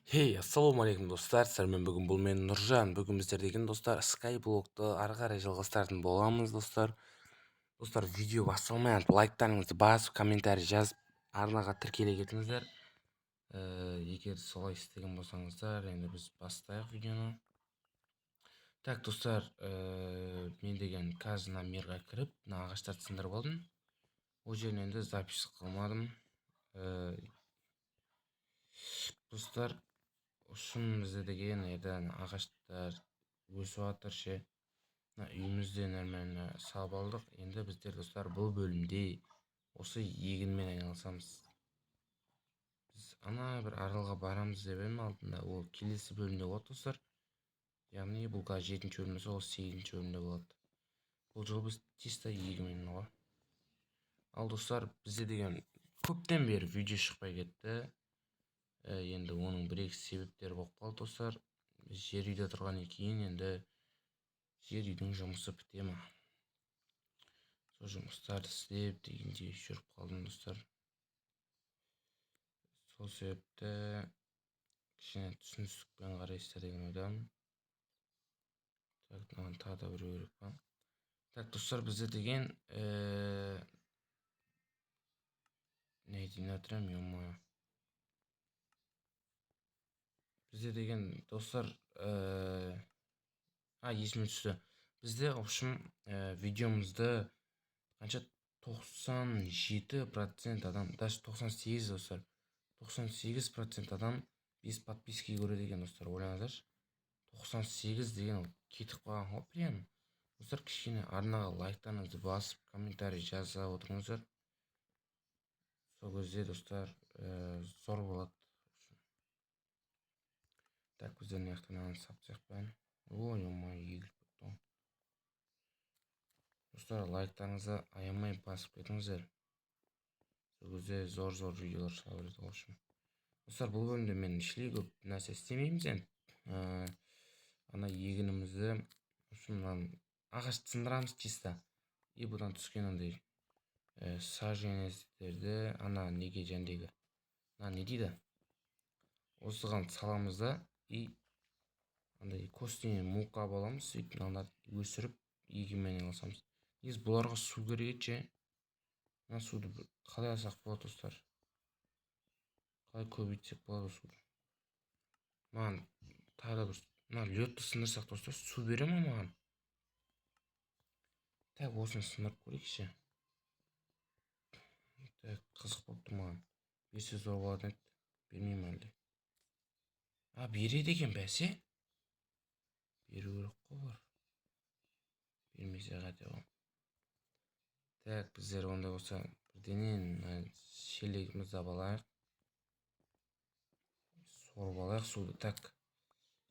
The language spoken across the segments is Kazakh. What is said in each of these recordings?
Ассалаумағалейкум достар, сіздермен бүгін бұл мен Нұржан. Бүгін біздер деген достар скайблогты ары қарай жалғастыратын боламыз достар. Достар, видео басталмай лайктарыңызды басып, комментарий жазып, арнаға тіркеле кетіңіздер. Егер солай істеген болсаңыздар, енді біз бастайық видеоны. Так достар, мен деген қазір мына мирға кіріп, мына ағаштарды сындырып алдым. Ол жерін енді запись қылмадым. Достар, ұшын бізде деген ағаштар өсіп жатыр ше. Үйімізде нормально салып алдық. Енді біздер достар бұл бөлімде осы егінмен айналысамыз. Біз ана бір аралға барамыз деп едім алдында. Ол келесі бөлімде болады достар. Яғни бұл 7-ші бөлім болса, ол 8-ші бөлімде болады. Бұл жолы біз чисто егінмен ғой. Ал достар, бізде деген көптен бері видео шықпай кетті. Енді оның бір-екі себептері болып қалды достар. Жер үйде тұрғаннан кейін енді жер үйдің жұмысы біте ма? Сол жұмыстарды істеп дегенде жүріп қалдым достар. Сол себепті кішкене түсіністікпен қарайсыздар деген ойдамын. Так, маған тағы да біреу керек па? Так достар, бізде деген не айтайын жатырмын, ё-моё. Бізде деген достар есіме түсті. Бізде в общем видеомызды қанша 97% адам, даже 98 достар, 98% адам без подписки көреді екен достар. Ойлаңыздаршы, 98 деген ол кетіп қалған ғой прям. Достар, кішкене арнаға лайктарыңызды басып, комментарий жаза отырыңыздар. Сол кезде достар зор болады. Так, біздер не яқтан сапсақ бәрін. Ой, егіліп кетті. Достар, лайктарыңызды аямай басып кетіңіздер. Сол кезде зор видеолар шыға береді ғой. Достар, бұл бөлімде мен ішлей көп нәрсе істемейміз енді. Ана егінімізді, ағашты сындырамыз чисто. И бұдан түскен андай саженецтерді ана неге жәндегі. Не дейді? Осыған саламыз да, и андай костюме мука боламыз, сөйтіп өсіріп егінмен айналысамыз. Негізі бұларға су керек ше. Мына суды қалай алсақ болады достар? Қалай көбейтсек болады суды? Маған тағы да бір мына лётты сындырсақ достар, су бере ма маған? Так, осыны сындырып көрейікші. Так, қызық болып тұр маған. Берсе зор болады еді. Бермеймін әлде. Береді екен бәсе? Беру керек қой бар. Бермесе қате ғой. Так, біздер онда болса бірденен шелегімізді алайық. Сорып алайық суды. Так,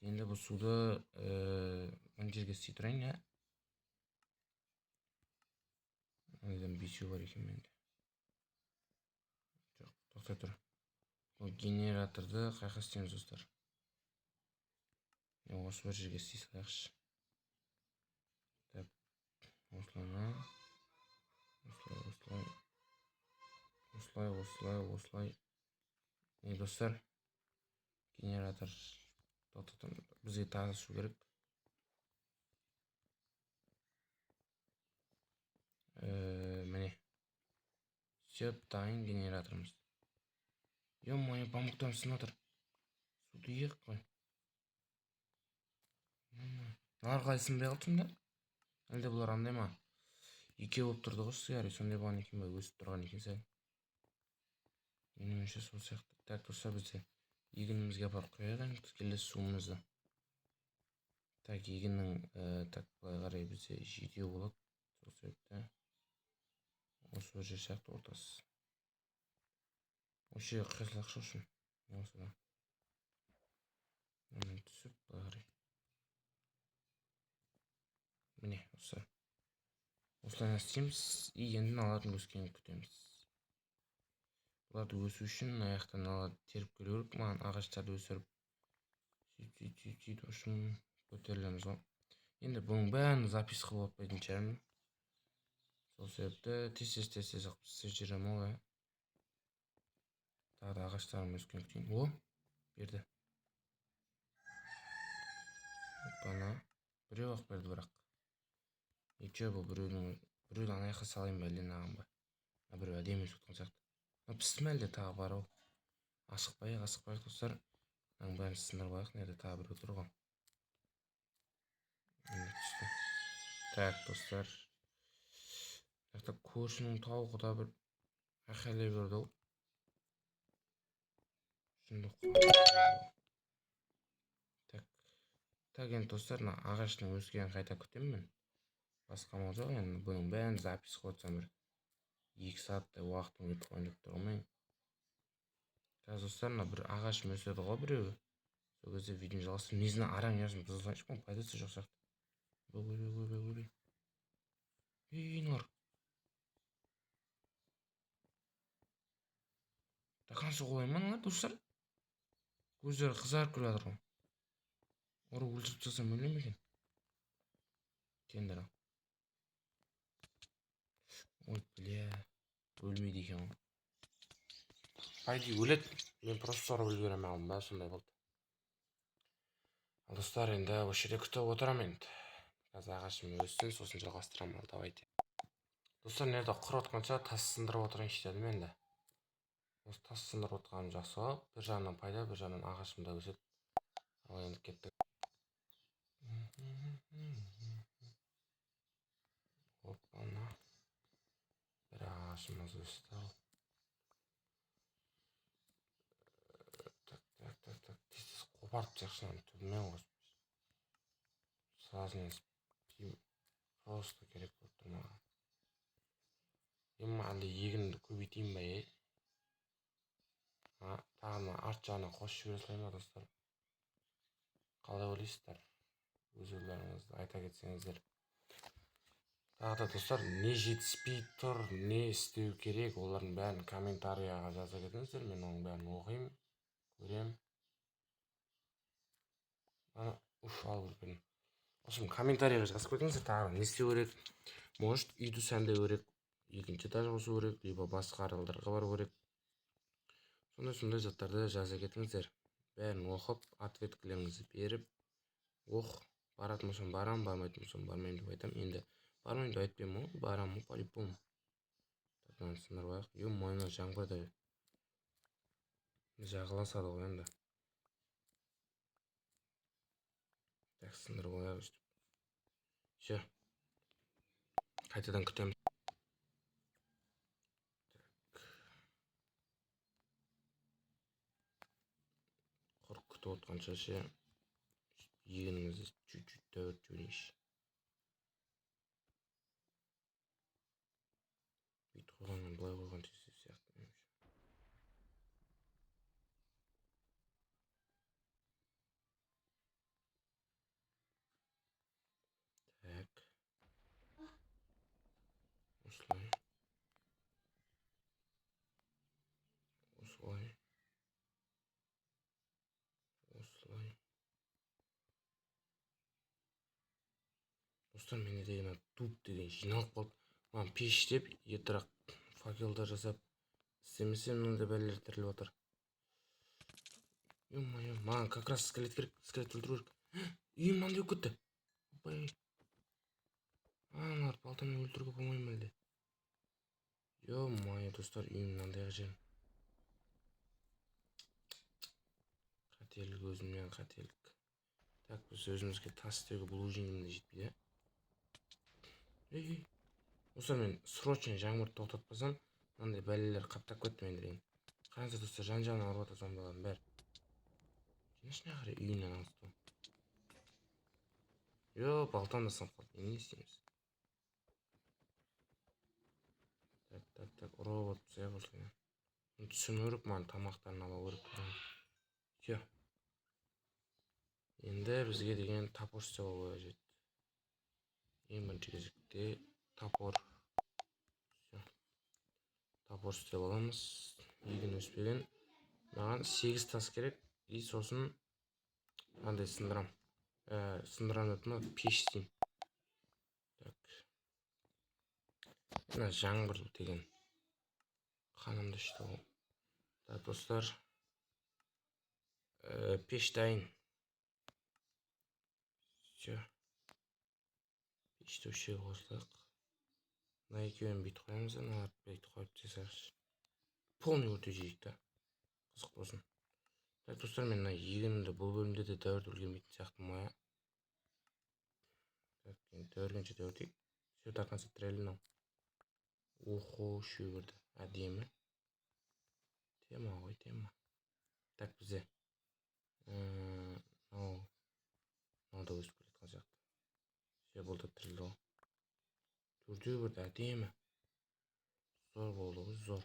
енді бұл суды мына жерге істей тұрайын, ja? Айдан бесеу бар екен менде. Жоқ, тоқтай тұр. Бұл генераторды қайқа істейміз достар? Осы бір жерге істей салайықшы. Так, осылай. Не достар? Генератор тоқтатып, бізге тағы су керек. Міне. Сөп дайын генераторымыз. Ё-моё, памуктан сынып жатыр. Суды ек қой. Арқай сынбай қалды сонда? Әлде бұлар андай ма? Екеу болып тұрды ғой сигари, сондай болған екен ба, өсіп тұрған екен сәл. Менің ойымша сол сияқты. Так, достар, бізде егінімізге апарып қояйық келесі суымызды. Так, егіннің былай қарай бізде жетеу болады. Сол себепті осы бір жер сияқты ортасы. Осы жерге қиылсақшы үшін. Осыдан. Мына түсіп былай қарай. Міне, осы. Осылай істейміз, и енді алатын өскенін күтеміз. Бұларды өсу үшін аяқтан теріп келу керек. Маған ағаштарды өсіріп сөйтіп үшін көтерілеміз ғой. Енді бұның бәрін запись қылып отпайтын шығармын. Сол себепті тез істеп жүремін ғой. Тағы да ағаштарым өскен күтейін. О, берді. Опана. Біреу ақ берді бірақ. Ничего, бұл біреудің аяққа салайын ба, әлде наған ба? Біреу әдемі өткен сияқты. Пісті ме әлде тағы бар ау? Асықпайық достар. Мынаның бәрін сындырып алайық. Мына жерде тағы біреу тұр ғой. Енді түсті. Так, достар. Жақта көршінің тауығы да бір айқайлай берді ау. Так, енді достар, ағаштың өскенін қайта күтемін. Басқа амал жоқ, енді бұның бәрін запись қойсам бір 2 сағаттай уақытым өтіп қойын деп тұр ғой. Қазір достар, бір ағашым өседі ғой біреуі. Сол кезде видеоны жалғастырып, несіне араң яшын бұзылсайыншы, бұның пайдасы жоқ сияқты. Ойбай. Нұр. Дақаншы қолай ма мыналар достар? Көздері қызарып келе жатыр ғой. Ұрып өлтіріп тастасам өле ме екен? Келіңдер ал. Ой, бля. Өлмейді екен ғой. Пайди өледі. Мен просто ұрып үлгеремін алдым ба, сондай болды. Ал достар, енді осы жерде күтіп отырамын енді. Қазір ағашым өссін, сосын жалғастырамын. Давайте. Достар, нерде құрып отқанша тас сындырып отырайыншы дедім енді. Осы тас сындырып отқаным жақсы ғой. Bir жағынан пайда, bir жағынан ағашым да өседі. Ал енді кеттік. Опана. Bir ағашымыз өсті. Так. Тез қопарып жақшынан түбімен қосып. Сразу просто керек болып тұр маған. Әлде егінді көбейтейін ба, тағы арт жағына қосып жібере салайын ба достар? Қалай ойлайсыздар? Өздеріңізді айта кетсеңіздер. Тағы да достар, не жетіспей тұр, не істеу керек, олардың бәрін комментарияға жаза кетіңіздер. Мен оның бәрін оқимын, көрем. Алып үлгердім. Осым комментарияға жазып кетіңіздер, тағы не істеу керек? Может, үйді сәндеу керек, екінші этаж қосу керек, либо басқа аралдарға бару керек. Сондай заттарды жаза кетіңіздер. Бәрін оқып, ответкілеріңізді беріп, баратын болсам барам, бармайтын болсам бармаймын деп айтам. Енді бармаймын деп айтпаймын ғой, барамын по-любому. Мынаны сындырып алайық. Мойны жаңбырда жағыласады ғой енді. Так, сындырып алайық өстіп. Все. Қайтадан күтемін. Құрып күтіп отқанша егініңізді чуть-чуть тәуір жөнейші. Бүйтіп қойғаннан былай қойған тез сияқты. Так. Осылай. Достар, менде деген туп деген жиналып қалды. Маған пеш деп, етірақ факелдар жасап істемесе, мынандай бәлелер тіріліп отыр. Маған как раз скелет керек, скелет өлтіру керек. Үйім мынандай өп кетті. Аналар балтамен өлтіруге болмай ма әлде? Достар, үйім мынандай жерім. Қателік, өзімнен қателік. Так, біз өзімізге тас істеуге бұл жеңімде жетпейді. Достар, мен срочно жаңбырды тоқтатпасам, мынандай бәлелер қаптап кетті мен деген. Қараңыздар достар, жан-жағынан ұрып жатыр зомбилардың бәрі. Жинашына қарай үйінен алыстым. Балтам да сынып қалды. Не істейміз? Так, ұрып отыр осылай. Түсім өріп, маған тамақтарын ала өріп. Все. Енді бізге деген топор істеп алу қажет. Ең бірінші кезекте топор. Топор істеп аламыз. Егін өспеген. Маған 8 тас керек. И сосын мынандай сындырам. Сындырам өтіні пеш істеймін. Так. Мына жаңбыр деген қанымды ішті ол. Так, достар. Пеш дайын. иштеушіге қосылайық. Мына екеуін бүйтіп қоямыз, аналарды бүйтіп қойып жасайықшы. Полный өрте жейік та. Қызық болсын. Так, достар, мен мына егінімді бұл бөлімде де дәуірді үлгермейтін сияқтымын ғой. Так, енді дәуіргенше дәуірдейік. Все, до конца тірелі мынау. Охо, шөгірді. Әдемі. Тема ғой, тема. Так, бізде. Мынау да өсіп келеткен сияқты. Все, бұл да тірелді ғой. Төртеу бірді, әдемі. Зор болды ғой, зор.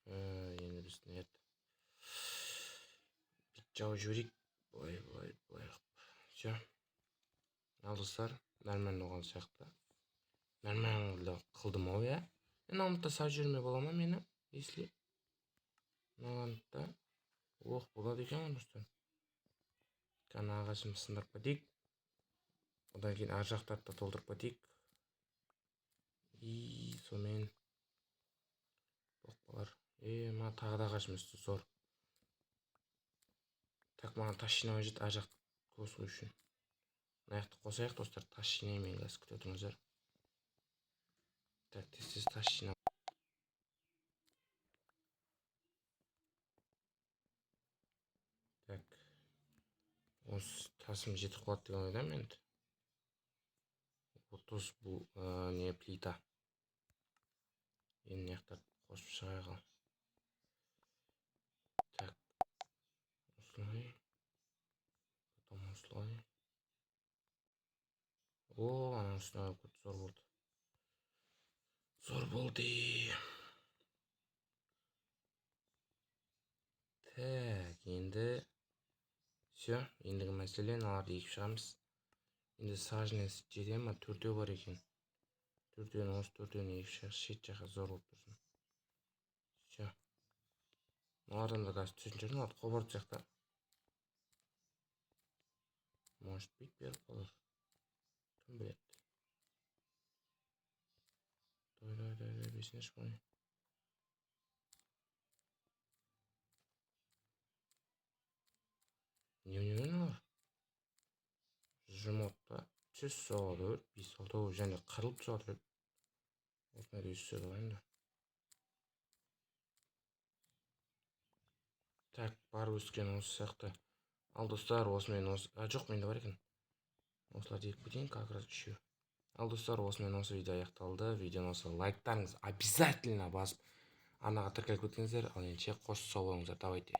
Енді біз не еді. Бит жауып жіберейік. Былай. Все. Ал достар, нормально болған сияқты. Нормально қылдым ау, я. Мен алмытта сап жібермей бола ма мені? Если. Мынағанытта. Ох, болады екен ғой, достар. Кана ағашымды сындырып кетейік. Одан кейін ар жақтарды да толтырып кетейік. Сонымен. Боқпалар. Мына тағы да ағашым үсті зор. Так, маған тас жинау қажет ар жақты көсу үшін. Мына жақты қосайық, достар. Тас жинаймын, қазір күтіп отырыңыздар. Так, тез тас жинау. Так. Осы тасым жетіп қалады деген ойдамын енді. 30 бұл не плита. Енді мынаяқтарды қосып шығайық. Так. Осылай. Потом осылай. Ананың үстіне көт зор болды. Зор болды. Так, енді все, ендігі мәселе мыналарды егіп шығамыз. Енді саженец жете ма? Төртеу бар екен. Төртеуін осы төртеуін егіп шығамыз. Шет жаққа зор болып тұрсын. Все. Мыналардан да қазір түсетін шығар, мыналарды қобырды жақта. Может быть, беріп қалар. Кім біледі? Дай, бесіне шықпай. Не мыналар? Жұмып та түсіс соғады, 5-6 және қырылып соғады. Осындай өссе болайын да. Так, бар өскен осы сияқты. Ал достар, осымен осы... жоқ, менде бар екен. Осыларды егіп кетейін, как раз үшеу. Ал достар, осымен осы видео аяқталды. Видеоны осы лайктарыңыз обязательно басып арнаға тіркеліп кетіңіздер. Ал ендеше қош сау болыңыздар. Давайте.